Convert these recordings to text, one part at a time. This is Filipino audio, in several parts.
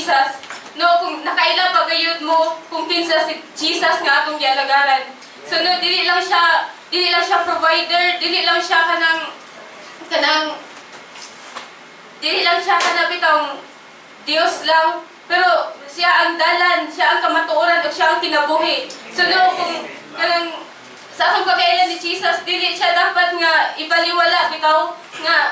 Jesus. No, kung nakaila pagayod mo, kung kinsa si Jesus nga atong gialagaran. So no, dili lang siya provider, dili lang siya bitong Dios lang, pero siya ang dalan, siya ang kamatuoran, o siya ang kinabuhi. So no, kung sa akong pagkailan ni Jesus, dili siya dapat nga ibaliwala bitaw nga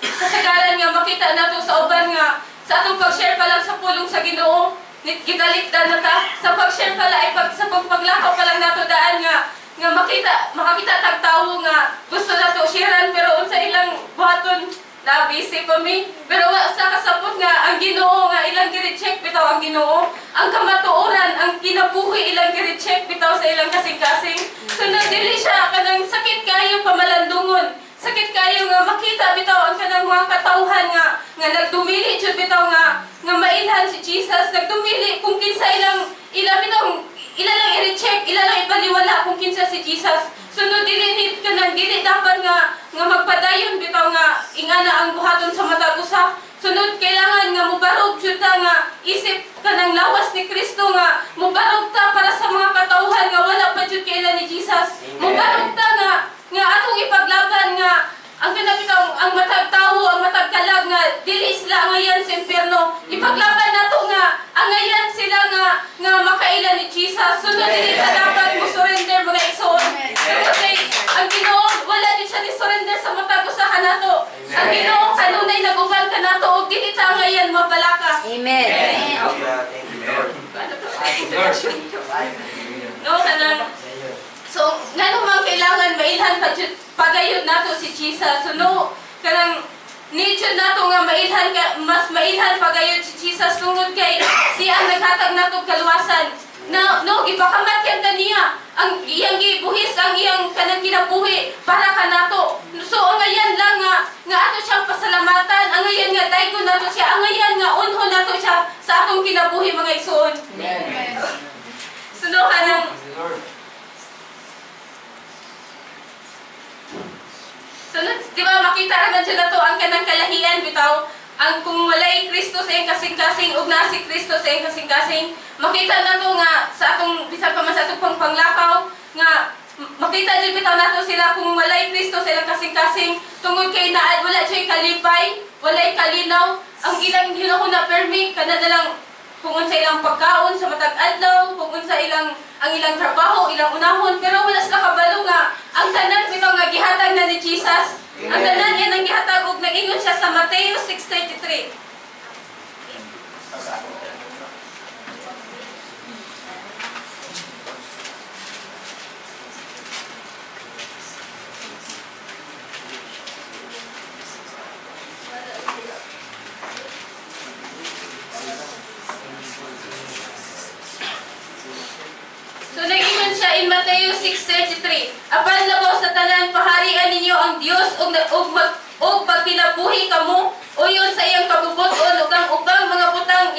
kasagaran nga makita nato sa uban nga sa atong pag-share pa lang sa pulong sa Ginoo, gitalikdan na ta. Sa pag-share pala ay sa pagpaglakaw pa lang nato daan nga makakita tag tawo nga gusto nato sharean pero unsa ilang buhaton na busy pa mi. Pero wa sa kasabot nga ang Ginoo nga ilang gi-check bitaw ang Ginoo, ang kamatuoran, ang kinabuhi ilang gi-check bitaw sa ilang kasing-kasing. So dili siya kanang sakit kayo pamalandungon. Sakit kayo nga makita bitaw ang kanang mga katawhan nga nagdumili jud bitaw nga mailhan si Jesus, nagdumili kung kinsa ilang bitaw ila lang i-check, ila lang ipaliwala kung kinsa si Jesus. Sunod dili dapat nga magpadayon bitaw nga ingana ang buhaton sa matag usa. Sunod kailangan nga mubarog jud ta nga isip kanang lawas ni Kristo nga mubarog ta para sa mga katawhan nga wala pa jud kailan ni Jesus. Mubarog ta nga atong ipaglaban nga ang kanabitaw ang matag tawo, ang matag kalag nga dili sila angayan sa impierno. Ipaglaban nato nga angayan sila nga makailan ni Jesus. Sunod dili ta dapat mo surrender mga igsoon. Kay ang Ginoo wala din siya ni surrender sa matag usahan nato. Ang Ginoo kanunay naguban ka nato og dili ta angayan mabalaka. Amen. No kanang so, naman kailangan mailhan pagayod nato si Jesus. So, no, kanang need nato nga mas mailhan pagayod si Jesus tungod kay siya ang naghatag nato kaluwasan. No, ipakamat yan kaniya. Ang iyang gibuhis, ang iyang kanang kinabuhi para ka nato. So, ang ngayon lang nga ato siyang pasalamatan. Ang ngayon nga daygon nato siya. Ang ngayon nga unhon nato siya sa atong kinabuhi mga igsoon. Amen. So, no, kanang sunod, di ba makita naman siya na to ang kanang kalahian bitaw. Ang kung walay Kristo sa iyang kasing-kasing ug na si Kristo sa iyang kasing-kasing, makita na to nga sa atong bisan pa man sa atong panglakaw nga makita din bitaw nato sila kung walay Kristo sa ilang kasing-kasing tungod kay wala siya kalipay, walay kalinaw, ang ilang hinahuna permi kana na lang kung unsa ilang pagkaon sa matag adlaw, kung unsa ang ilang trabaho, ilang unahon, pero wala sila kabalo nga ang tanan bitaw nga gihatag na ni Jesus. Ang tanan yan ang gihatag ug nag-ingon siya sa Mateo 6:33. So nag-ingon siya in Mateo 6:33. Apan labaw sa tanan paharian ninyo ang Dios ug pagkinabuhi kamo uyon sa iyang kabubuton ug ang ubang mga butang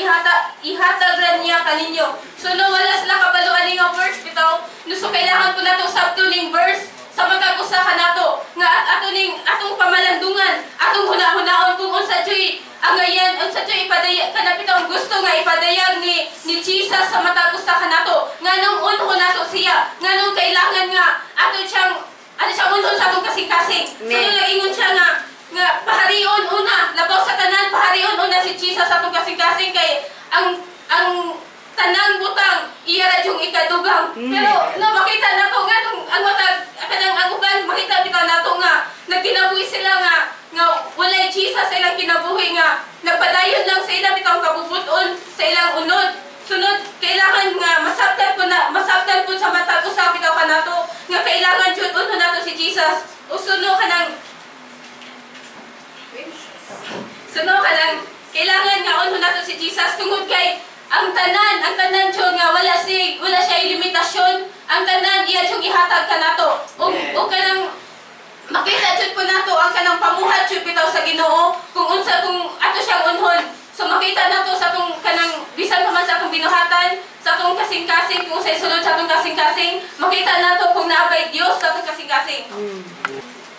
ihatagran niya kaninyo. So no wala sila kabalo ani nga verse bitaw. No so kailangan ko nato sabtuning verse sa matag usaha nato nga atong pamalandungan, atong hunahunahon kung unsa joy angayan, unsa joy ipadayag kana bitaw gusto nga ipadayag ni Jesus sa matag usaha nato. Nganong unho nato siya, nganong kailangan nga ato siyang unhon sa atong kasing-kasing. So nag-ingon siya nga paharion una, labaw sa tanan paharion una si Jesus sa atong kasing-kasing kay ang tanang butang iya ra yung ikadugang. Pero no makita nato nga ang matag kanang ang uban makita bitaw nato nga nagkinabuhi sila nga walay Jesus sa ilang kinabuhi nga nagpadayon lang sa ilang bitaw kabubuton sa ilang unod. Sunod kailangan nga masabtan po sa matag usa bitaw kanato nga kailangan jud unho nato si Jesus. Usuno kanang kailangan nga unho nato si Jesus tungod kay ang tanan jud nga wala siya limitasyon. Ang tanan iya jud ihatag kanato. O kanang makita jud po nato ang kanang pamuhat jud bitaw sa Ginoo kung ato siyang unhon. So makita nato sa atong kanang bisan pa man sa atong binuhatan, sa atong kasing-kasing kung sa isulod sa atong kasing-kasing, makita nato kung naabay Dios sa atong kasing-kasing.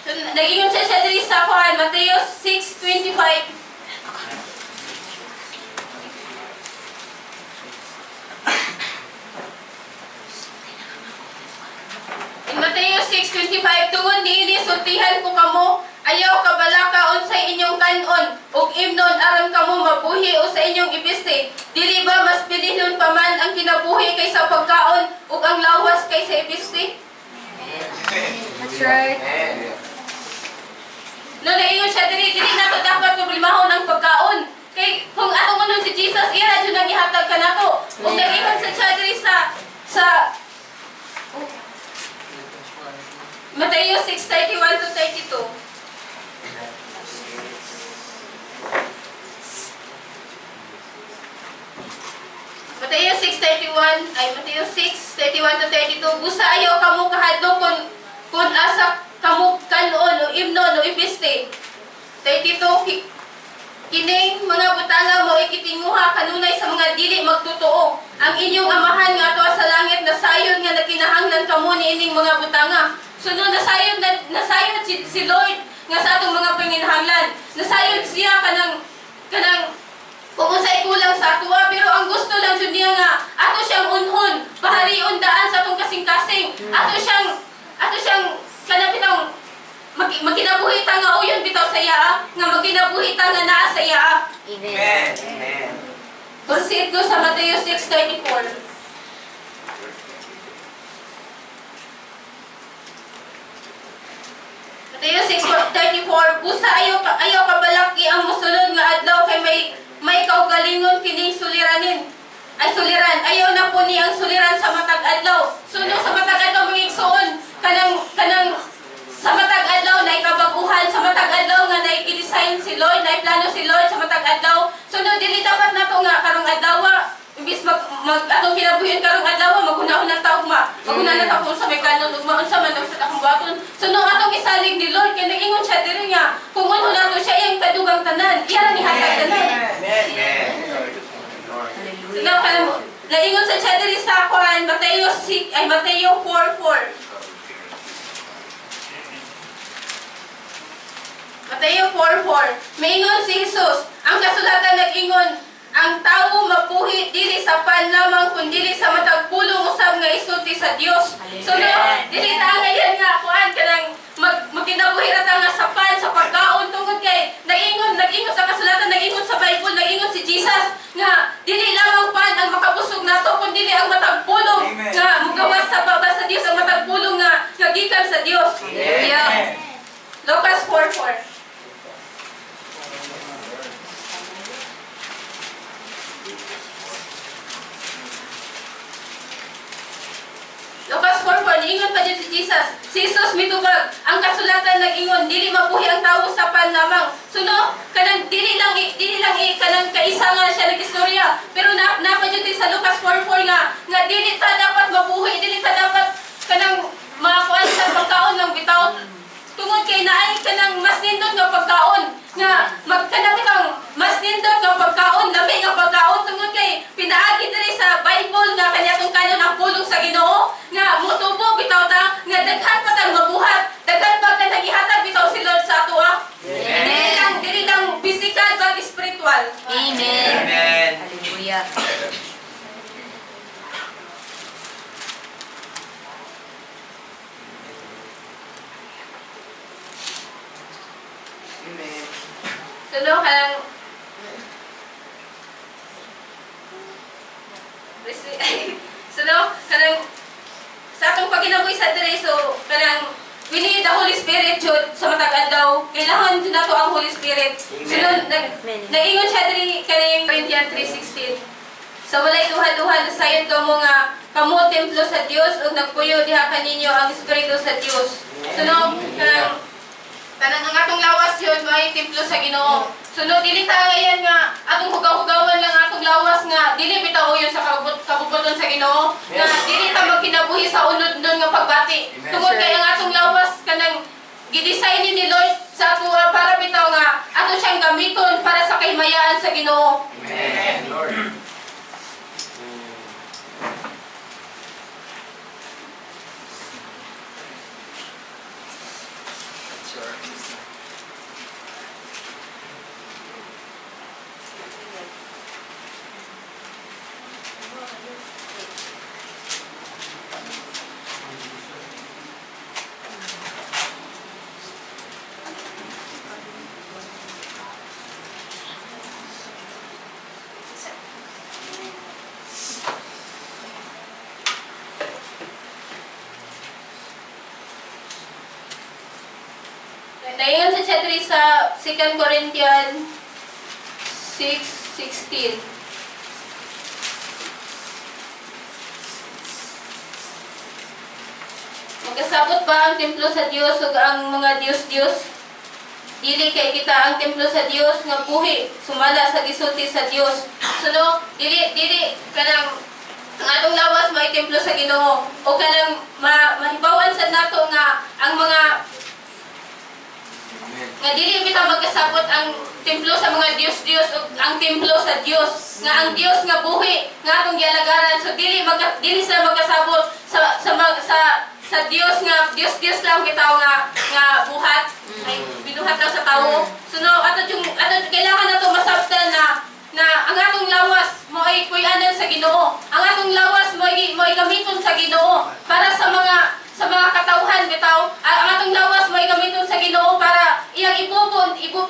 So nag-ingon siya diri sa Mateo 6:25. In Mateo 6:25, tungod niini sultihan ko kamo, ayaw kabalaka unsay inyong kanon ug imnon aron kamo mabuhi o sa inyong ibiste. Dili ba mas pilihon pa man ang kinabuhi kaysa pagkaon ug ang lawas kaysa ibiste? That's right. No, naingon siya, dili nato dapat problemahon ang pagkaon. Kay kung atong unon si Jesus, ira jud nang ihatag kanato. Ug naingon sa siya diri sa Mateo 6:31-32. Mateo 6:31-32. Busa ayaw kamo kahadlok kun asa kamo kanon o imnon o ibiste. 32. Kining mga butanga mo ikitinguha kanunay sa mga dili magtotoo. Ang inyong amahan nga ato sa langit nasayon nga nakinahanglan kamo niining mga butanga. Sunod nasayon si Lord nga sa atong mga panginahanglan. Nasayon siya kanang kung unsay kulang sa atuwa, pero ang gusto lang jud niya nga ato siyang unhon, paharion daan sa atong kasing-kasing. Ato siyang kanang bitang magkinabuhita nga uyon bitaw sa iya, nga magkinabuhita nga naa sa iya. Amen. Amen. Proceed ko sa Mateo 6:34. Mateo 6:34, busa ayaw kabalaki ang musulod nga adlaw kay may kaugalingon kining suliran. Ayaw na po ni ang suliran sa matag adlaw. Suno sa matag adlaw mangigsuon kanang sa matag adlaw na ikabaguhan, sa matag adlaw nga na-i-design si Lord, na-plano si Lord sa matag adlaw. Suno dili dapat nato nga karong adlaw imbis atong kinabuhian karong adlaw maghunahon ng tawma. Maghunahon ng tawma sa may kanon ug maunsa man daw sa akong buhaton. Suno atong isalig ni Lord kay nagingon siya diri nga kung unho nato siya iyang kadugang tanan, iya ra ni hatag tanan. Amen. Suno kanang naingon sa siya diri sa kuan Mateo 4:4. Mateo 4:4. Maingon si Jesus, ang kasulatan nag-ingon, ang tawo mabuhi dili sa pan lamang kundi sa matag pulong usab nga isulti sa Dios. So dili ta ngayon nga kuan kanang magkinabuhi ra ta nga sa pan sa pagkaon tungod kay nag-ingon sa kasulatan, nag-ingon sa Bible, nag-ingon si Jesus nga dili lamang pan ang makabusog nato kundi ang matag pulong nga mugawas sa baba sa Dios, ang matag pulong nga gikan sa Dios. Amen. Lucas 4:4. Lucas 4:4, niingon pa dyan si Jesus. Si Jesus mitubag, ang kasulatan nag-ingon, dili mabuhi ang tawo sa pan lamang. Suno, kanang dili lang kanang kaisa nga siya nag-istorya. Pero napa dyan sa Lucas 4:4 nga dili ta dapat mabuhi, dili ta dapat kanang makakuan sa pagkaon ng bitaw. Tungod kay naay kanang mas nindot nga pagkaon nga magkanang mas nindot nga pagkaon, lami nga pagkaon tungod kay pinaagi diri sa Bible nga kanyatong kanon ang pulong sa Ginoo nga motubo bitaw ta nga daghan pa tang mabuhat, daghan pa ka nagihatag bitaw si Lord sa ato. Dili lang physical but spiritual. Amen. Amen. Hallelujah. Amen. Suno kanang sa atong pagkinabuhi sa diri, so kanang we need the Holy Spirit jud sa matag adlaw. Kailangan jud nato ang Holy Spirit. Sunod naingon siya diri kaning Corinthians 3:16. Sa walay duha-duha nasayon kamo nga kamo templo sa Dios ug nagpuyo diha kaninyo ang Espiritu sa Dios. Sunod kanang ang atong lawas yun may templo sa Ginoo. Sunod dili ta ngayon nga atong hugaw-hugawan lang atong lawas nga dili bitaw yun sa kabubuton sa Ginoo. Nga dili ta magkinabuhi sa unod-unod nga pagbati. Tungod kay ang atong lawas kanang gidesign ni Lord sa ato para bitaw nga ato siyang gamiton para sa kahimayaan sa Ginoo. Amen, Lord. Naingon sa chat diri sa 2 Corinthians 6:16. Magkasabot ba ang templo sa Dios ug ang mga Dios-Dios? Dili kay kita ang templo sa Dios nga buhi sumala sa gisulti sa Dios. So no, dili kanang ang atong lawas may templo sa Ginoo o kanang mahibawan sa nato nga ang mga nga dili kita magkasabot ang templo sa mga Dios-Dios ug ang templo sa Dios nga ang Dios nga buhi nga atong gialagaran. So dili sila magkasabot sa Dios nga Dios lang bitaw nga buhat ay binuhat lang sa tawo. So no ato kailangan nato masabtan na ang atong lawas mo ay kuyanan sa Ginoo. Ang atong lawas mo ay gamiton sa Ginoo para sa mga katawhan bitaw. Ang atong lawas mo ay gamiton sa Ginoo para iyang ibubo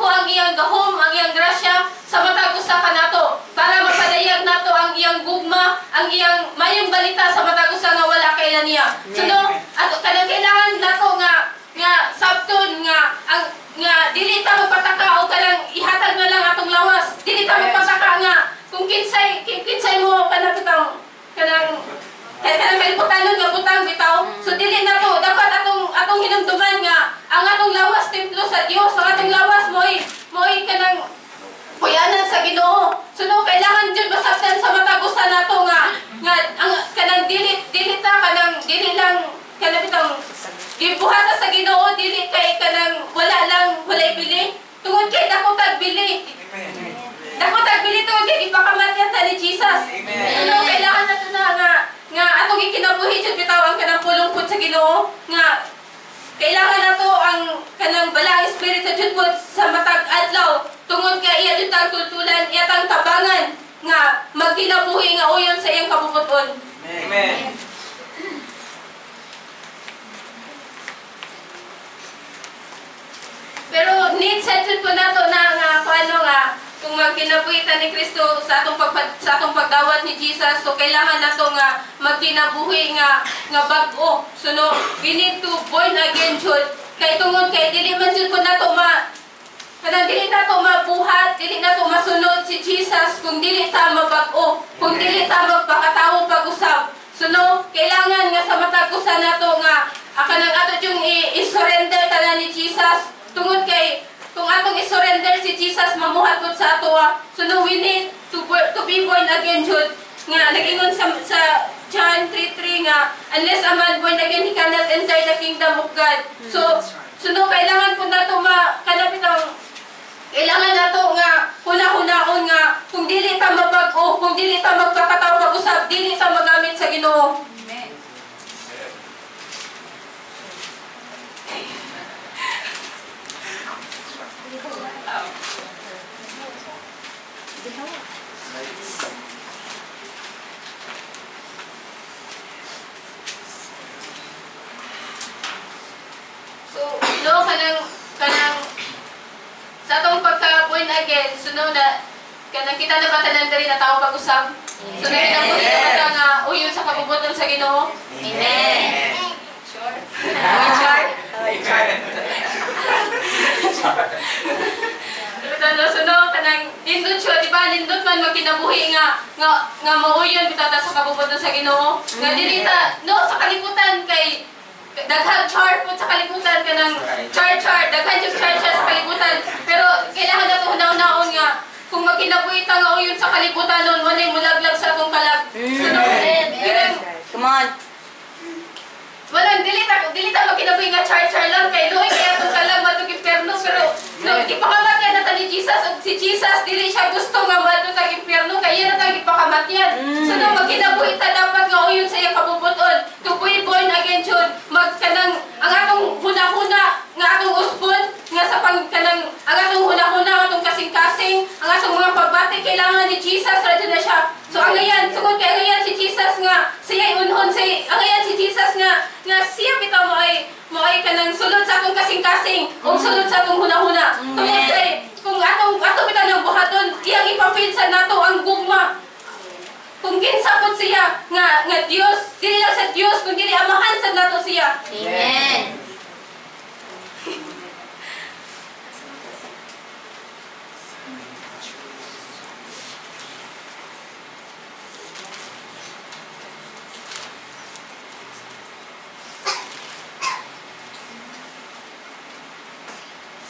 ang iyang gahom, ang iyang grasya sa matag usa ka nato para mapadayag nato ang iyang gugma, ang iyang mayong balita sa matag usa nga wala kailan niya. So no, ato kanang kailangan nato nga sabton nga dili ta magpataka o kanang ihatag na lang atong lawas. Dili ta magpataka nga kung kinsay mo kanang kaliputanon nga butang bitaw. So dili na to dapat atong hinumduman nga ang atong lawas templo sa Dios. Ang atong lawas mo'y kanang kuyanan sa Ginoo. So no kailangan jud masabtan sa matagusan nato nga ang kanang dili lang kanang bitang gibuhata sa Ginoo dili kay kanang walay bili. Tungod kay dako tag bili. Dako tag bili tungod kay ipakamatyan ta ni Jesus. So kailangan nato nga atong ikinabuhi jud bitaw ang kanang pulong pud sa Ginoo nga kailangan nato ang kanang balang espiritu jud pud sa matag adlaw tungod kay iya jud tang tultulan iya tang tabangan nga magkinabuhi nga uyon sa iyang kabubuton. Amen. Pero need set jud po nato na nga paano nga kung magkinabuhitan ni Kristo sa atong pagdawat ni Jesus, so kailangan nato nga magkinabuhi nga bag-o. So no, we need to born again jud kay tungod kay dili man jud po nato dili nato mabuhat, dili nato masunod si Jesus kung dili ta mabag-o, kung dili ta magpakatawo pag-usab. So no, kailangan nga sa matag usa nato nga kanang ato yung i-surrender tanan ni Jesus. Tungod kay kung atong i-surrender si Jesus mamuhat pud sa ato. So no, we need to be born again jud nga nagingon sa John 3:3 nga unless a man born again he cannot enter the kingdom of God. So no, kailangan pud nato kailangan nato nga huna-hunaon nga kung dili ta mabag-o, kung dili ta magpakataw pag-usab, dili ta magamit sa Ginoo. So, no, kanang sa atong pagka-born again, so no, kanang kita na ba tanan diri na tao pag-usab? So, naginabuhi na nga uyon sa kabubuton sa Ginoo? Amen. Sure? Sure? So no, kanang nindot siya, di ba? Nindot man magkinabuhi nga mauyon bitata sa kabubuton sa Ginoo. Nga dili ta, no, sa kalibutan kay daghang char po sa kalibutan kanang char daghan yung char sa kalibutan, pero kailangan nato hunaw-hunaon nga kung magkinabuhi ta nga uyon sa kalibutan nun wala mulaglag sa atong kalag. So no, Come on. walang dili ta magkinabuhi nga char lang kay luoy kay atong kalag matug impierno, pero no ipakamatyan na ta ni Jesus ug si Jesus dili siya gusto nga madto tag impierno kay iya na tag ipakamatyan. So no, magkinabuhi ta dapat nga uyon sa iyang kabubuton. To be born again jud magkanang ang atong huna-huna nga atong usbon nga sa kanang ang atong huna-huna atong kasing-kasing ang atong mga pagbati kailangan ni Jesus ra na siya. So ang ayan tungod kay ang ayan si Jesus nga siya unhon ang ayan si Jesus nga siya bitaw mo ay kanang sulod sa atong kasing-kasing o sulod sa atong huna-huna. Tungod kay kung atong bitaw nang buhaton iyang ipapinsan nato ang gugma. Kung kinsa pud siya nga Dios, dili lang sa Dios kundi amahan sad nato siya. Amen.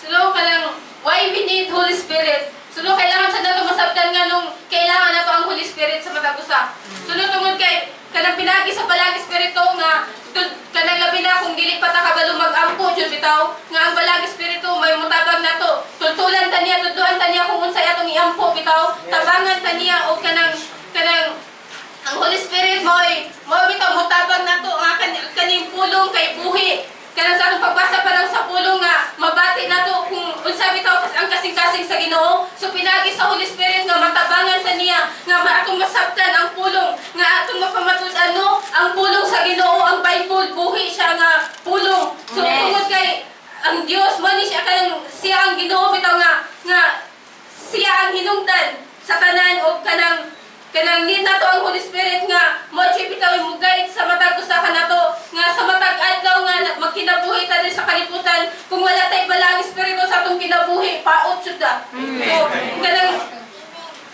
Sulo kanang why we need Holy Spirit. Sulo kailangan sa nato masabtan nga nung kailangan nato ang Holy Spirit sa matag usa. Sulo tungod kay kanang pinagi sa balang espiritu nga kanang labi na kung dili pa ta kabalo mag-ampo jud bitaw nga ang balang espiritu may mutabag nato. Tultulan ta niya, tudloan ta niya kung unsay atong iampo bitaw. Tabangan ta niya o kanang ang Holy Spirit mo bitaw mutabag nato nga kaning pulong kay buhi. Kanang sa akong pagbasa pa lang sa pulong nga mabati nato kung unsa bitaw ang kasing-kasing sa Ginoo. So pinagi sa Holy Spirit nga matabangan ta niya nga atong masabtan ang pulong nga atong mapamatud-ano ang pulong sa Ginoo. Ang Bible buhi siya nga pulong. So tungod kay ang Dios mo ni siya kanang siya ang Ginoo bitaw nga siya ang hinungdan sa tanan o kanang need nato ang Holy Spirit nga mo bitaw mo guide sa matag usa ka nato nga sa matag adlaw nga magkinabuhi ta din sa kalibutan. Kung wala tay balang espiritu sa atong kinabuhi paot jud ta. So kanang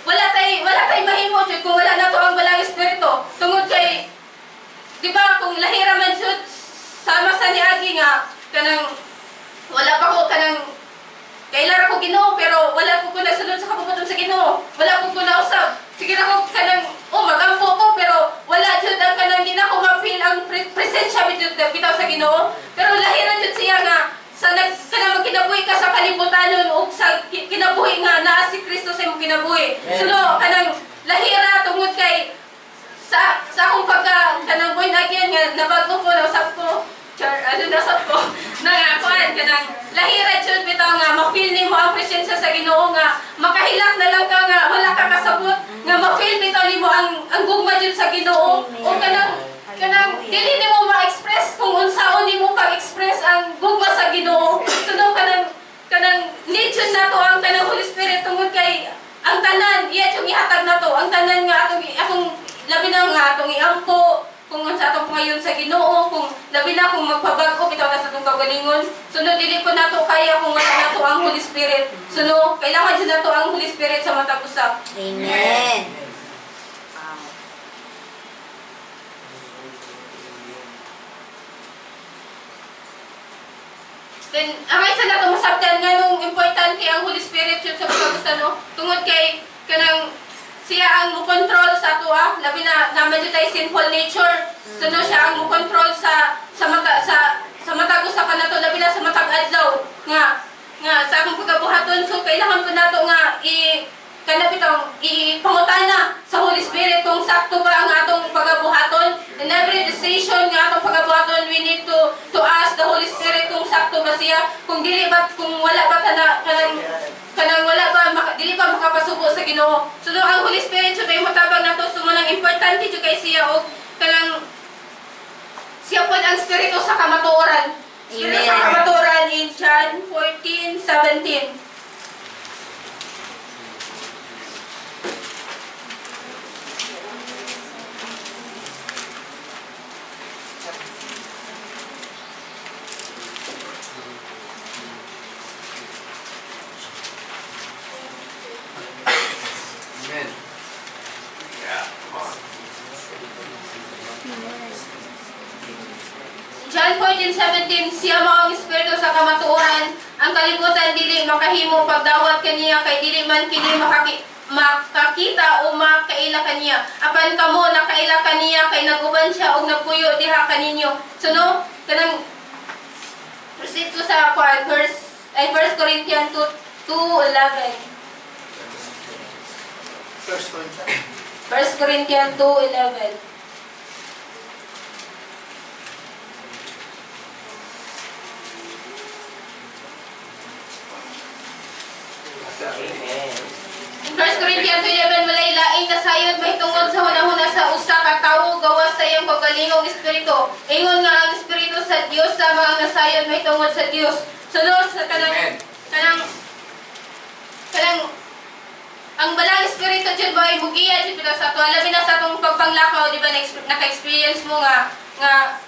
wala tay mahimo jud kung wala nato ang balang espiritu. Tungod kay di ba kung lahira man jud sama sa niagi nga kanang wala pa ko kanang kailan ako Ginoo pero wala ko nasulod sa kabubuton sa Ginoo. Wala ko nausab. Sige na ko kanang magampo ko pero wala jud ang kanang di na ko ma-feel ang presensya bitaw sa Ginoo. Pero lahiran jud siya nga sa kanang magkinabuhi ka sa kalibutan o sa kinabuhi nga naa si Kristo sa imong kinabuhi. So kanang lahira tungod kay sa akong pagka kanang born again nga nabago ko nausab ko nasab ko na kuan kanang lahira jud bitaw nga ma-feel nimo ang presensya sa Ginoo nga makahilak na lang ka nga wala ka kasabot nga ma-feel bitaw nimo ang gugma jud sa Ginoo o kanang dili nimo ma-express kung unsaon nimo pag-express ang gugma sa Ginoo. Suno kanang need jud nato ang kanang Holy Spirit tungod kay ang tanan iya jud ihatag nato ang tanan nga atong labi na nga atong iampo kung sa atong pangayon sa Ginoo, kung labi na kung magpabag-o bitaw na sa atong kagalingon. Suno dili ko nato kaya kung wala nato ang Holy Spirit. Suno kailangan jud nato ang Holy Spirit sa matag usa. Amen. Then amay sa nato masabtan nga nung importante ang Holy Spirit jud sa matag usa no. Tungod kay kanang siya ang mo-control sa ato labi na naman jud tay sinful nature. Suno siya ang mo-control sa matag usa ka nato labi na sa matag adlaw nga sa akong pagkabuhaton. So kailangan po nato nga ipangutana sa Holy Spirit kung sakto ba ang atong pagabuhaton. In every decision nga atong pagabuhaton, we need to ask the Holy Spirit kung sakto ba siya, kung dili ba, kung wala ba kanang wala ba dili ba makapasubo sa Ginoo. So ang Holy Spirit jud ay motabang nato sumunang importante jud kay siya og kanang siya pod ang espiritu sa kamatuoran. Espiritu sa kamatuoran in John 14:17. Amen. Yeah, come on. John 14:17, siya mao ang espiritu sa kamatuoran. Ang kalibutan dili makahimo pagdawat kaniya kay dili man kini makakita o makaila kaniya. Apan kamo nakaila kaniya kay naguban siya og nagpuyo diha kaninyo. So no, kanang proceed ko sa First Corinthians 2:11. 1 Corinthians 2:11. Amen. In 1 Corinthians 2:11, walay laing nasayod mahitungod sa hunahuna sa usa ka tawo gawas sa iyang pagkalingong espiritu. Ingon nga ang espiritu sa Dios lamang ang nasayod mahitungod sa Dios. Sunod sa kanang ang balang espiritu jud boy mugiya jud bitaw sa ato. Labi na sa atong pagpanglakaw, di ba naka-experience mo nga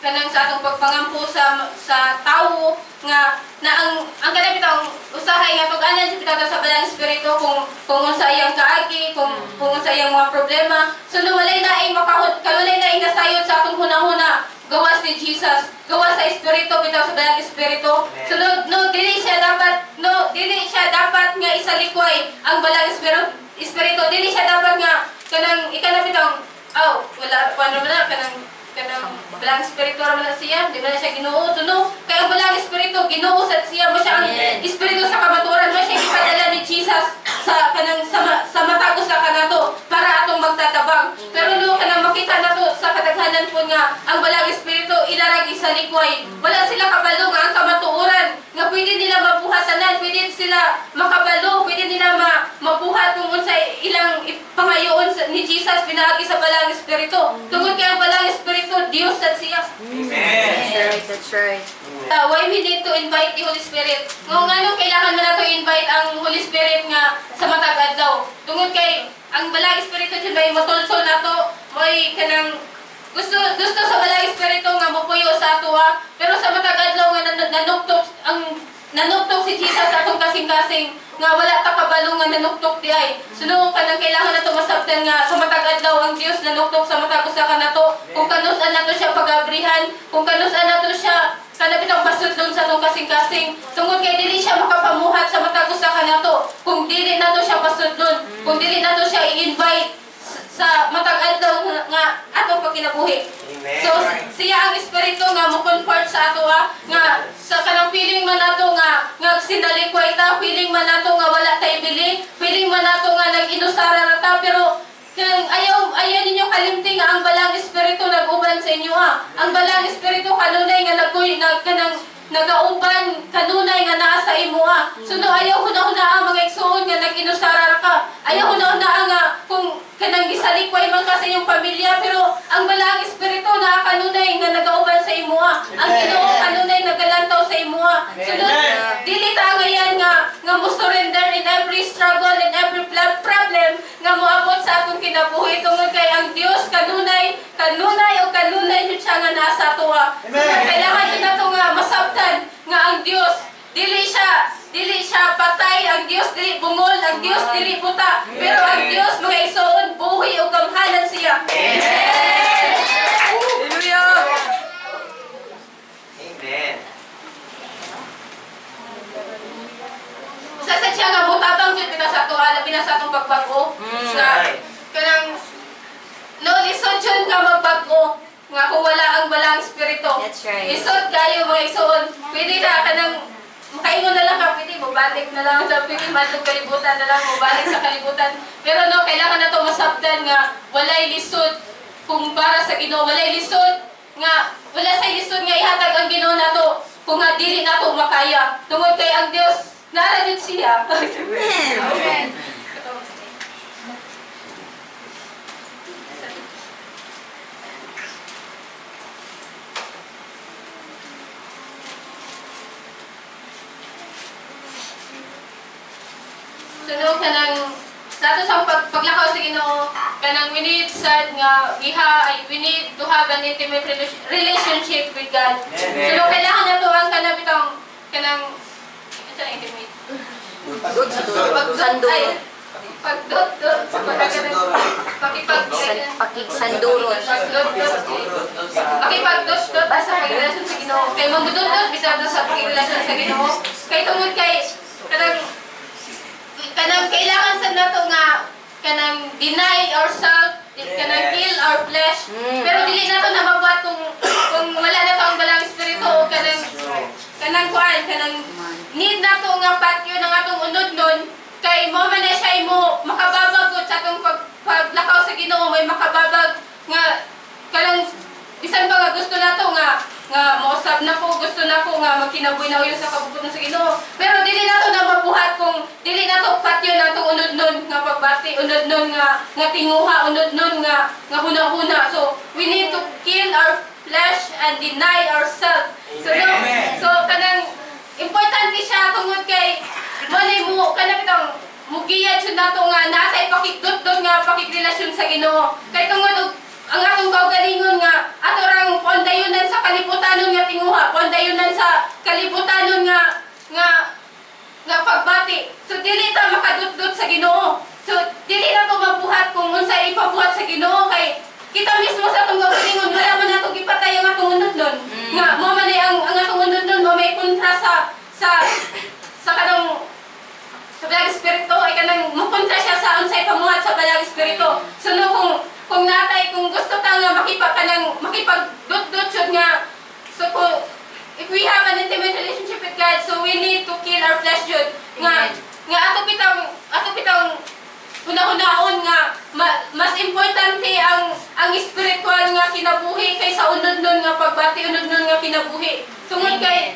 kanang sa atong pagpangampo sa tawo nga na ang kanang bitaw usahay nga pag-anan jud bitaw sa balang espiritu kung unsa iyang kaagi, kung unsa iyang mga problema. So walay naing kalulay naing nasayod sa atong hunahuna gawas ni Jesus, gawas sa espiritu bitaw sa balang espiritu. So no dili siya dapat no balang espiritu ra man na siya, di ba na siya Ginoo? Suno, kay ang balang espiritu Ginoo sa siya, mo siya ang Amen. espiritu sa kamatuoran, mo siya ipadala ni Jesus sa kanang sa matagos sa kanato para atong magtatabang. Pero no kanang makita nato sa kadaghanan po nga ang balang espiritu ilaragi sa likway. Wala sila kabalo nga ang kamatuoran nga pwede nila mabuhatanan, pwede sila makabalo, pwede nila mabuhat kung unsay ilang pangayoon ni Jesus pinaagi sa balang espiritu. Tungod kay ang balang espiritu Dios sa siya. That's right, that's right. Why we need to invite the Holy Spirit? Kung ano kailangan mo na to invite ang Holy Spirit nga sa matag adlaw. Tungod kay ang balang espiritu dyan may matulsol na to, may kanang gusto sa balang espiritu nga mopuyo sa ato pero sa matag adlaw nga nanuktok si Jesus sa atong kasing-kasing nga wala ta kabalo nga nanuktok di ay. Suno kanang kailangan nato masabtan nga sa matag adlaw ang Dios nanuktok sa matag usa ka nato. Kung kanus-an nato siya pagabrihan, kung kanus-an nato siya kanabitang pasudlon sa atong kasing-kasing. Tungod kay dili siya makapamuhat sa matag usa ka nato. Kung dili nato siya pasudlon, kung dili nato siya i-invite sa matag adlaw nga atong pagkinabuhi. So siya ang espiritu nga mo-comfort sa ato nga sa kanang feeling man nato nga sinalikway ta, feeling man nato nga wala tay bili, feeling man nato nga nag-inusara ra ta, pero ayaw ninyo kalimti nga ang balang espiritu nag-uban sa inyo Ang balang espiritu kanunay nga nagauban kanunay nga naa sa imo So no ayaw huna-huna mga igsuon nga nag-inusara ra ka. Ayaw huna-huna nga kung kanang gisalikway man ka sa iyong pamilya, pero ang balang espiritu na kanunay nga nagauban sa imo Ang Ginoo kanunay nagalantaw sa imo So no, dili ta ngayon nga mo surrender in every struggle, in every problem nga moabot sa atong kinabuhi. Tungod kay ang Dios kanunay o kanunay jud siya nga naa sa ato So kailangan jud nato nga masabtan nga ang Dios dili siya patay, ang Dios dili bungol, ang Dios dili buta, pero ang Dios mga igsoon buhi ug gamhanan siya. Hallelujah! Amen. Sa siya nga butabang jud pinasa atong pagbago. Nga kanang no lisod jud nga magbago nga kung wala ang balang espiritu. That's right. Lisod kayo mga igsoon. Pwede na kanang makaingon na lang ka, pwede mabalik na lang sa pwede matong kalibutan na lang, mabalik sa kalibutan. Pero no, kailangan na ito masabtan nga walay lisod kung para sa Ginoo, walay lisod nga wala sa lisod nga ihatag ang Ginoo nato kung nga dili nato makaya. Tungod kay ang Dios nara jud siya. Amen. Sunog kanang sa ato sa paglakaw sa Ginoo kanang we need to have an intimate relationship with God. So kailangan na to ang kanabitang kanang sa intimate. Sandurot. Pagdot Pakigsandurot. Pakipagdot basta pagrelasyon sa Ginoo. Kay magdot bisag sa pagrelasyon sa Ginoo. Kay tungod kay kanang kailangan sa nato nga kanang deny ourselves, kanang kill our flesh. Pero dili nato na mabuhat kung wala nato ang balang espiritu o kanang need nato nga patyo ng atong unod nun kay mo man na siya mo makababag sa atong paglakaw sa Ginoo, may makababag nga kanang bisan ba nga gusto nato nga mausab na ko, gusto na ko nga magkinabuhi na uyo sa kabubuton sa Ginoo. Pero dili nato na mabuhat kung dili nato patyo natong unod-nun nga pagbati, unod-nun nga tinguha, unod-nun nga huna-huna. So we need to kill our flesh and deny ourselves. So kanang importante siya tungod kay mali mo kanang bitang mugiyad jud nato nga nasay pakigdot-dot nga pakigrelasyon sa Ginoo. Kay tungod ang atong kaugalingon nga ato rang pondayunan sa kalibutanon nga tinguha, pondayunan sa kalibutanon nga pagbati. So dili ta makadut-dut sa Ginoo. So dili na to mabuhat kung unsay ipabuhat sa Ginoo kay kita mismo sa atong kaugalingon wala man nato gipatay ang atong unod-nun. Nga mo man ang atong unod-nun mo may kontra sa kanang sa balang espiritu ay kanang mo kontra siya sa sa unsay pamuhat sa balang espiritu. So no, kung natay, kung gusto ta nga makipagdut-dut jud nga, so kung if we have an intimate relationship with God, so we need to kill our flesh jud nga ato bitang hunahunahon nga mas importante ang spiritual nga kinabuhi kaysa unod-nun nga pagbati, unod-nun nga kinabuhi. Tungod kay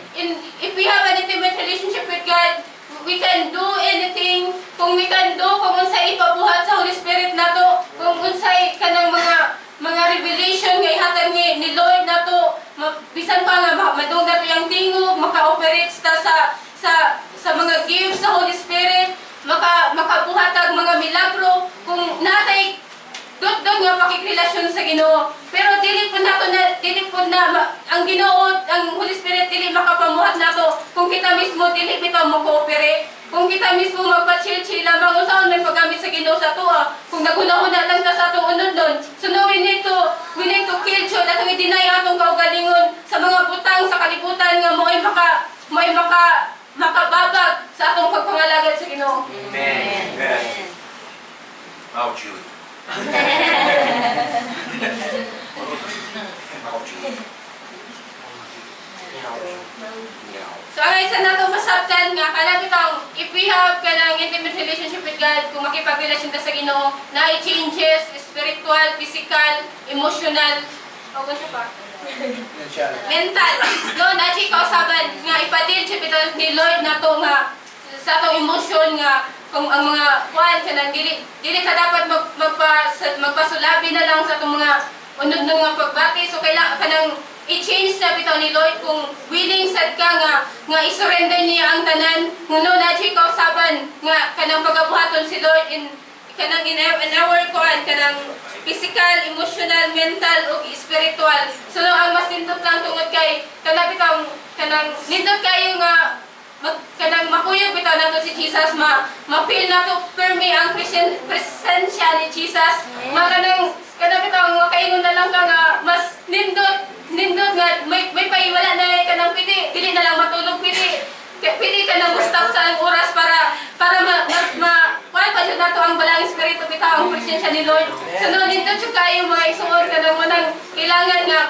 if we have an intimate relationship with God, we can do anything. Kung we can do kung unsay ipabuhat sa Holy Spirit nato, kung unsay kanang mga revelation nga ihatag ni Lord nato, bisan pa nga madung nato yang tingog, maka-operate sa mga gifts sa Holy Spirit, makabuhatag mga milagro, kung natay dot nga pakikrelasyon sa Ginoo. Pero dili po na ang Ginoo, ang Holy Spirit dili makapamuhat nato kung kita mismo dili bitaw mo cooperate, kung kita mismo magpa-chill lamang usaon may paggamit sa Ginoo sa tuwa, kung naghuna-huna lang ta sa atong unod-nun. So no, we need to kill jud atong i-deny atong kaugalingon sa mga butang sa kalibutan nga mo'y makababag sa atong pagpangalagad sa Ginoo. Amen. Amen. Oh, Jude. Oh, Jude. So ang isa nato masabtan nga kanang bitang if we have kanang intimate relationship with God, kung makipagrelasyon ta sa Ginoo, na changes spiritual, physical, emotional, o kung siya pa mental. No, na chi kausaban nga ipadil siya bitaw ni Lord nato nga sa atong emotion nga kung ang mga kanang dili ka dapat magpasulabi na lang sa atong mga unod nga pagbati. So kailangan kanang i-change na bitaw ni Lord kung willing sad ka nga i-surrender niya ang tanan. Nguno na chi kausaban nga kanang pagabuhaton si Lord in our kanang physical, emotional, mental ug spiritual. So no, ang mas nindot lang tungod kay kanang bitaw kanang nindot kayo nga kanang makuyog bitaw nato si Jesus, ma-feel nato firme ang presensya ni Jesus. Kanang bitaw makaingon na lang ka nga mas nindot nga may paiwala na kanang pwede dili na lang matulog, pwede ka nang stop sa oras para wala pa dyan nato ang balang espiritu bitaw ang presensya ni Lord. So no, nindot yung kayo mga isuod kanang manang kailangan nga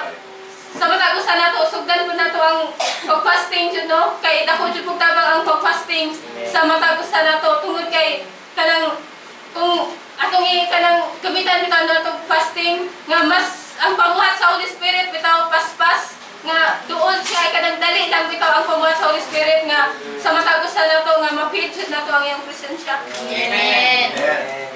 sa matagusan nato, sugdan po nato ang pag-fasting jud no, kay dako jud pug tabang ang pag-fasting sa matagusan nato tungod kay kanang kung atong kanang gamitan bitaw nato fasting nga mas ang pamuhat sa Holy Spirit bitaw paspas nga duol siya kanang dali lang bitaw ang pamuhat sa Holy Spirit nga sa matagusan nato nga ma-feel jud nato ang iyang presensya. Amen. Amen.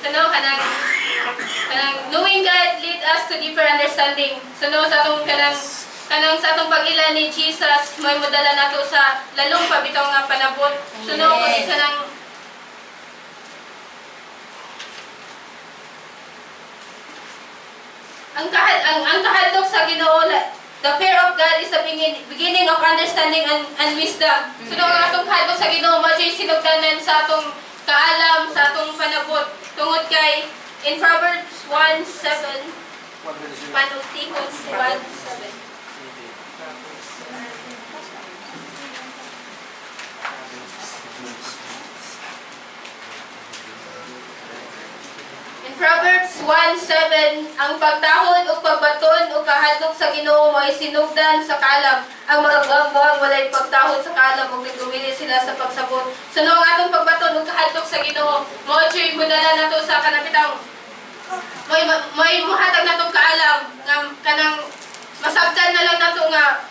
So no, kanang knowing God lead us to deeper understanding. So no, sa atong kanang sa atong pag-ila ni Jesus, may modala nato sa lalong pabitaw nga panabot. So no, kung kanang ang kahadlok sa Ginoo, the fear of God is the beginning of understanding and wisdom. So no, ang atong kahadlok sa Ginoo, majoy sinugdanan sa atong kaalam, sa atong panabot. Tungod kay in Proverbs 1:7, panultihon 1:7. In Proverbs 1:7, ang pagtahod o pagbaton o kahadlok sa Ginoo ay sinugdan sa kalam. Ang mga buwang walay pagtahod sa kalam ug nagdumili sila sa pagsabot. So no, ang atong pagbaton o kahadlok sa Ginoo, mo joy mudala nato sa kanabitang may muhatag natong kaalam nga kanang masabtan na lang nato nga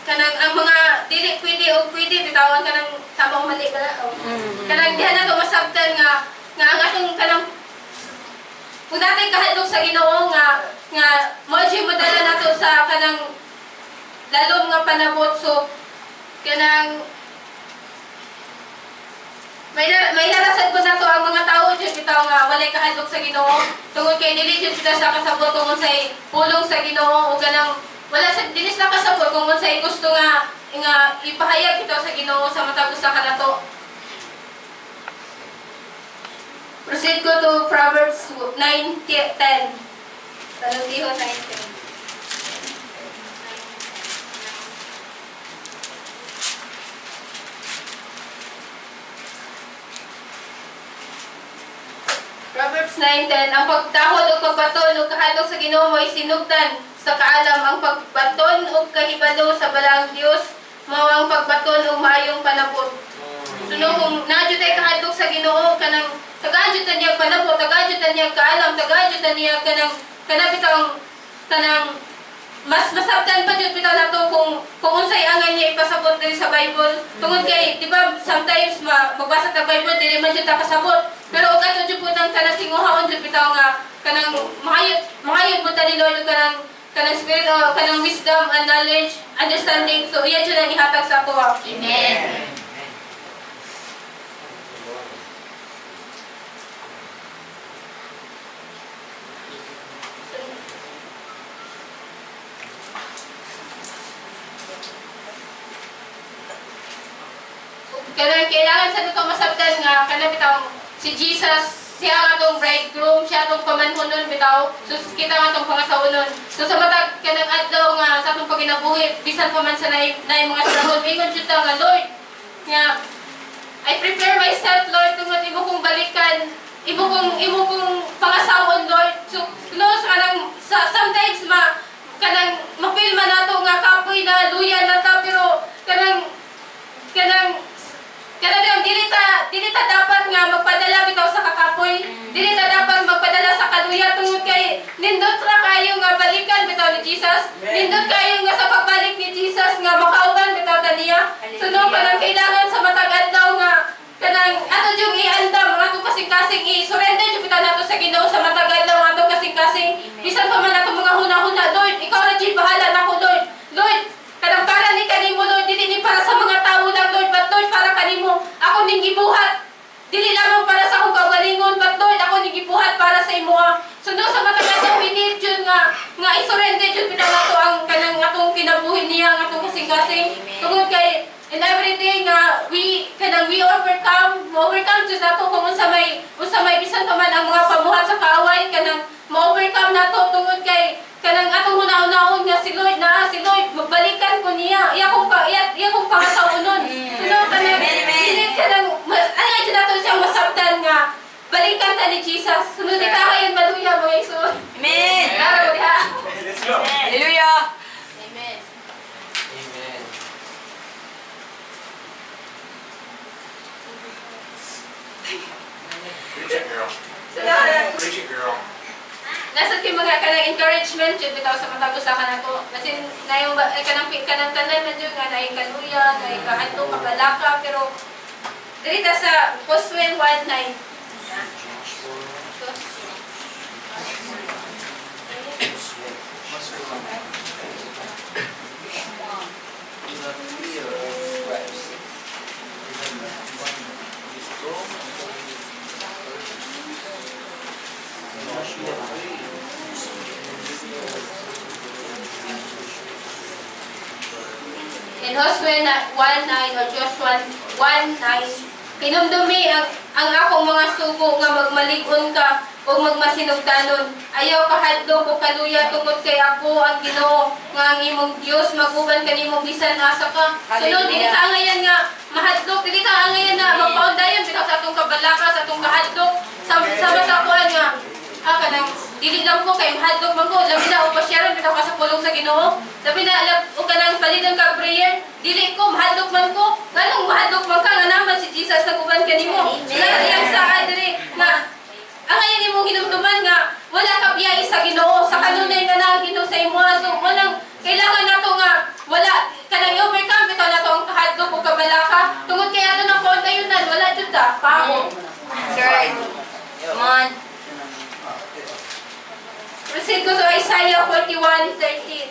kanang ang mga dili pwede o pwede bitawan kanang tamang mali ba o kanang diha nato masabtan nga ang atong kanang kung natay kahadlok sa Ginoo nga mo joy mudala nato sa kanang lalong nga panabot. So kanang may narasad ko nato ang mga tao jud bitaw nga walay kahadlok sa Ginoo tungod kay dili jud sila sa kasabot kung unsay pulong sa Ginoo o kanang wala sa dili sila kasabot kung unsay gusto nga ipahayag bitaw sa Ginoo sa matag usa ka nato. Proceed ko to Proverbs 9:10. Talutiho 9:10. Proverbs 9:10. Ang pagtahod o pagbaton o kahadlok sa Ginoo ay sinugdan sa kaalam. Ang pagbaton o kahibalo sa balang Dios mao ang pagbaton o maayong panabot. Suno kung nadyo tay kahadlok sa Ginoo kanang tagaadyo ta niya panabot, tagaadyo ta niya kaalam, tagaadyo ta niya kanang bitang kanang mas masabtan pa jud bitaw nato kung unsay angay niya ipasabot diri sa Bible. Tungod kay di ba sometimes magbasa ta Bible dili man jud ta kasabot. Pero og ato jud pud ang kanang tinguhaon jud bitaw nga kanang mahayod mo ta ni Lord kanang spirit o kanang wisdom and knowledge, understanding. So iya jud ang ihatag sa ato. Amen. Kanang kailangan sa nato masabtan nga kanang bitaw si Jesus siya ang atong bridegroom, siya atong pamanhunon bitaw. So kita nga atong pangasawon. So sa matag kanang adlaw nga sa atong paginabuhi bisan pa man sa naay mga trabaho ingon jud ta nga Lord nga I prepare myself Lord tungod imo kong balikan, imo kong pangasawon Lord. So close kanang sometimes kanang mapil man nato nga kapoy na luya na ta pero kanang dili ta dapat nga magpadala bitaw sa kakapoy. Dili ta dapat magpadala sa kaluya tungod kay nindot ra kayo nga balikan bitaw ni Jesus. Nindot kayo nga sa pagbalik ni Jesus nga makauban bitaw ta niya. So no kanang kailangan sa matag adlaw nga kanang ato jung iandam ato kasing-kasing i-surrender jud bitaw nato sa Ginoo sa matag adlaw ato kasing-kasing. Bisan pa man ato mga hunahuna, Lord, ikaw ra jud bahala nako Lord. Lord, kanang para ni kanimo Lord, dili ni para sa mga tawo lang Lord, but Lord para kanimo. Ako ning gibuhat. Dili lamang para sa akong kaugalingon, but Lord, ako ning gibuhat para sa imo. So no sa matag-adlaw we need jud nga i-surrender jud bitaw nato ang kanang atong kinabuhi niya, ang atong kasing-kasing. Tungod kay in everything we overcome jud nato kung unsa may bisan pa man ang mga pamuhat sa kaaway kanang ma-overcome nato tungod kay kanang atong hunaon-naon nga si Lord magbalikan ko niya iya kong pangasawon. Suno kanang dili kanang ana jud nato siyang masabtan nga balikan ta ni Jesus. Sunod di ta kayon maluya mo Isus. Amen. Claro diha. Let's go. Hallelujah. Amen. Amen. Preach it, girl. Preach it, girl. Nasa kay mga kanang encouragement jud bitaw sa matag usa kanako. Kasi nayo kanang tanan man jud nga naay kaluya, naay kaadto kabalaka pero diri ta sa Joshua 1:9. In Joshua 1:9 or Joshua 1:9, hinumdumi ang akong mga sugo nga magmalig-on ka o magmasinugdanon. Ayaw kahadlok o kaluya tungod kay ako ang Ginoo nga ang imong Dios maguban kanimong bisan asa ka. Sunod dili ta angayan nga mahadlok, dili ta angayan na magpaundayon bitaw sa atong kabalaka, sa atong kahadlok, sama sa kuan nga kanang dili lang ko kay mahadlok man ko, labi na o pasyaron bitaw ka sa pulong sa Ginoo. Labi na o kanang palitan ka prayer, dili ko mahadlok man ko. Nganong mahadlok man ka nga naman si Jesus naguban kanimo. Iyang sa diri nga ang ayan imong hinumduman nga wala ka biyay sa Ginoo, sa kanunay nga nang Ginoo sa imo. So walang kailangan nato nga wala kanang overcome bitaw nato ang kahadlok o kabalaka. Tungod kay ato nang paundayunan wala jud ta pao. Right. Come on. Proceed ko to Isaiah 41:13.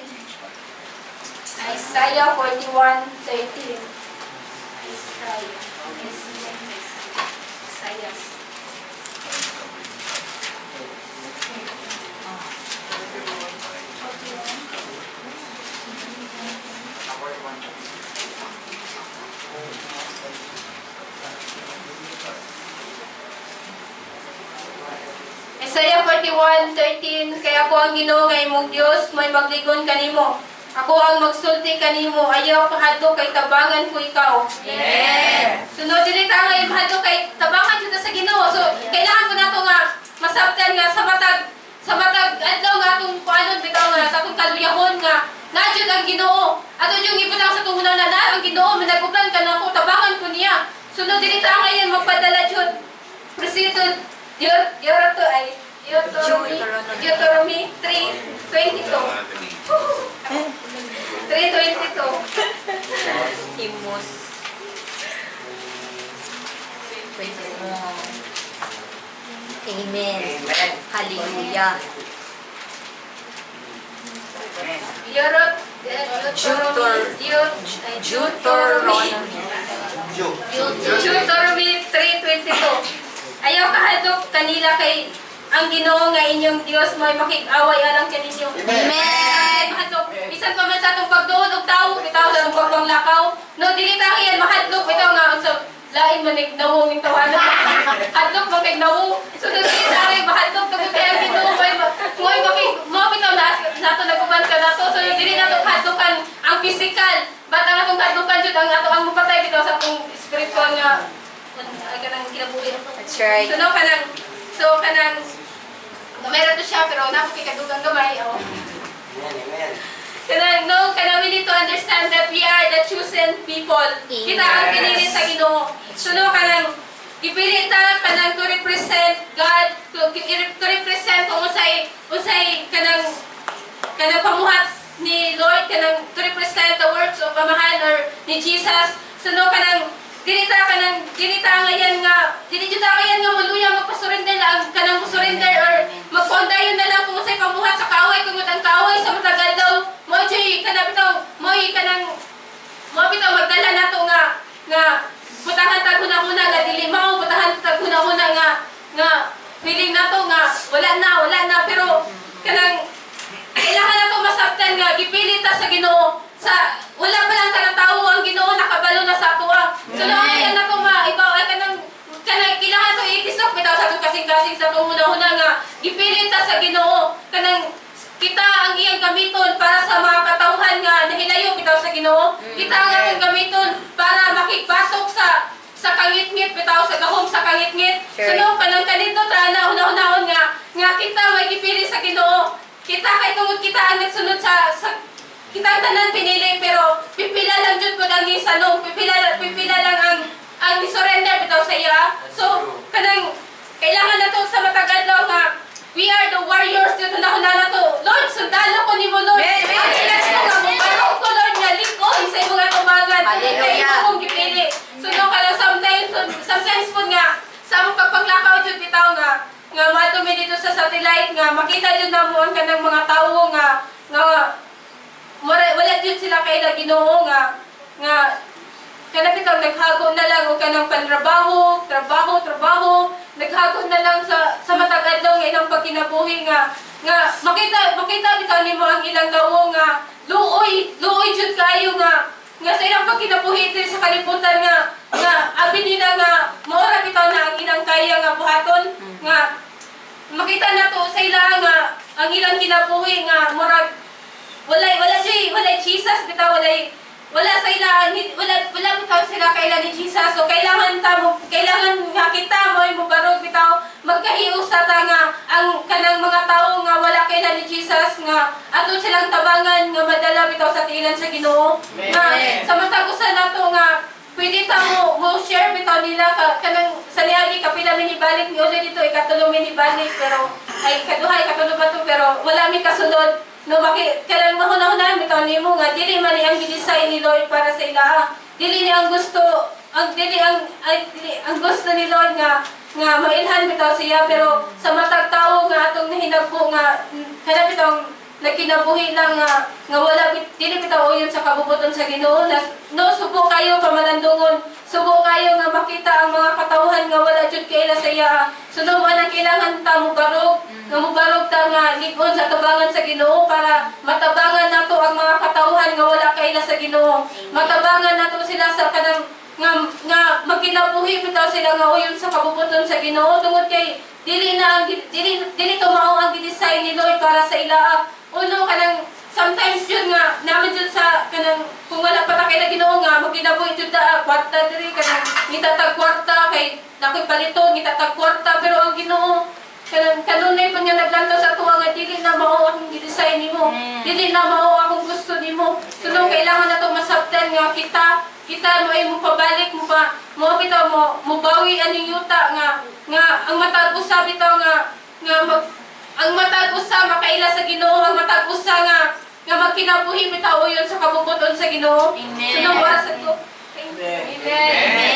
Isaiah 41:13. Isaiah. 21:13 kaya ako ang Ginoo nga imong Dios may magligon kanimo. Ako ang magsulti kanimo, ayaw kahadlok kay tabangan ko ikaw. Amen. Sunod dili ta nga mahadlok kay tabangan jud ta sa Ginoo. So kailangan ko nato nga masabtan nga sa matag adlaw nga atong kuanon bitaw nga sa atong kaluyahon nga najud ang Ginoo. Ato yung ibutang sa tumunaw na ang Ginoo managuplan ka nako tabangan ko niya. Sunod dili ta nga yan magpadala jud. President Deuteronomy 3:22. 3:22. Timos. Amen. Amen. Hallelujah. Deuteronomy 3:22. Ayaw kahadlok kanila kay ang Ginoo nga inyong Dios may makig-away alang kaninyo. Amen. Mahadlok bisan pa man sa atong pagduol og tawo bitaw sa atong pagpanglakaw. No dili ta yan mahadlok bitaw nga unsa lain man nagnawong ning tawanan. Hadlok man kay nawo. So dili ta kay mahadlok tungod kay ang Ginoo may makig mo bitaw nato naguban ka nato. So dili nato hadlokan ang physical. But ang atong hadlokan jud ang ato ang mapatay bitaw sa atong spiritual nga kanang kinabuhi. That's right. So kanang meron to siya pero napakikadugang gamay. Oh. Kanang we need to understand that we are the chosen people. Kita ang pinili sa Ginoo. So kanang ipili ta kanang to represent God, to represent kung usay kanang pamuhat ni Lord, kanang to represent the words of Amahan or ni Jesus. So kanang dili ta ngayon nga maluya magpasurrender lang kanang surrender or magkondayon na lang kung say pamuhat sa kaaway kung ang kaaway sa matagal daw mo jay kanang magdala nato nga butahan tag una nga dili mao butahan tag una nga feeling nato nga wala na pero kanang kailangan nato masabtan nga gipilit ta sa Ginoo sa wala pa lang tawo ang Ginoo nakabalo na sa atuwa. So kaya na to maibaw ay kanang kailangan to itisok bitaw sa atong kasing-kasing sa atong una nga gipilit ta sa Ginoo kanang kita ang iyang gamiton para sa mga katawhan nga nahilayo bitaw sa Ginoo. Kita ang atong gamiton para makigbatok sa kangit-ngit bitaw sa gahom sa kangit-ngit. Sure. So kanang kanito ta na una-unahon nga kita may gipilit sa Ginoo. Kita kay tungod kita ang nagsunod sa kita tanan pinili pero pipila lang jud ko ang isanong pipila lang ang surrender bitaw sa iya. So kanang kailangan nato sa matag adlaw nga we are the warriors dito na nato. Lord, sundalo ko nimo Lord. Ang ilas ko nga mabaro ko Lord nga likod sa imong atubangan. Kay imong gipili. So kanang sometimes po nga sa among pagpanglakaw jud bitaw nga matumi dito sa satellite nga makita jud namo ang kanang mga tawo nga wala jud sila kay Ginoo nga kanang bitaw naghago na lang og kanang pantrabaho, trabaho, naghago na lang sa matag adlaw nga ilang pagkinabuhi nga makita bitaw nimo ang ilang tawo nga luoy jud kayo nga sa ilang pagkinabuhi diri sa kalibutan nga abi nila nga maura bitaw na ang ilang kaya nga buhaton nga makita nato sa ila nga ang ilang kinabuhi nga murag wala Jesus bitaw wala sa ila wala bitaw sila kaila ni Jesus. So kailangan nga kita mo barog bitaw magkahius ta nga ang kanang mga tawo nga wala kaila ni Jesus nga ato silang tabangan nga madala bitaw sa tiilan sa Ginoo. Nga sa matagusan nato nga pwede ta mo share bitaw nila kanang sa niagi kapila minibalik ni ulit dito ikatulong minibalik pero ay kaduhay katulong ba to pero wala mi kasunod. No kanang mahuna-hunan bitaw nimo nga dili man ang gidesign ni Lord para sa ila. Dili ni ang gusto ang gusto ni Lord nga mailhan bitaw siya pero sa matag tawo nga atong nahinagpo nga kana bitaw nagkinabuhi lang nga wala dili bitaw uyon sa kabubuton sa Ginoo. No subo kayo pamalandungon. Subo kayo nga makita ang mga katawhan nga wala jud kaila sa iya. Suno man ang kailangan ta mo barog ta nga ligon sa tabangan sa Ginoo para matabangan nato ang mga katawhan nga wala kaila sa Ginoo. Matabangan nato sila sa kanang nga magkinabuhi bitaw sila nga uyon sa kabubuton sa Ginoo tungod kay dili to mao ang gidesign ni Lord para sa ila. Uno kanang sometimes yun nga naman jud sa kanang kung wala pa ta kay Ginoo nga magkinabuhi jud ta kwarta diri kanang gitatag kwarta kay nakoy palito gitatag kwarta pero ang Ginoo kanunay pa niya naglantaw sa tuwa nga dili na mao akong gidesign nimo. Dili na mao akong gusto nimo. Sunod kailangan nato masabtan nga kita mo ay mo pabalik mo pa mo bitaw mo bawi aning yuta nga ang matag usa bitaw ang matag usa makaila sa Ginoo, ang matag usa nga magkinabuhi bitaw uyon sa kabubuton sa Ginoo. Amen. Sunod oras ato. Amen.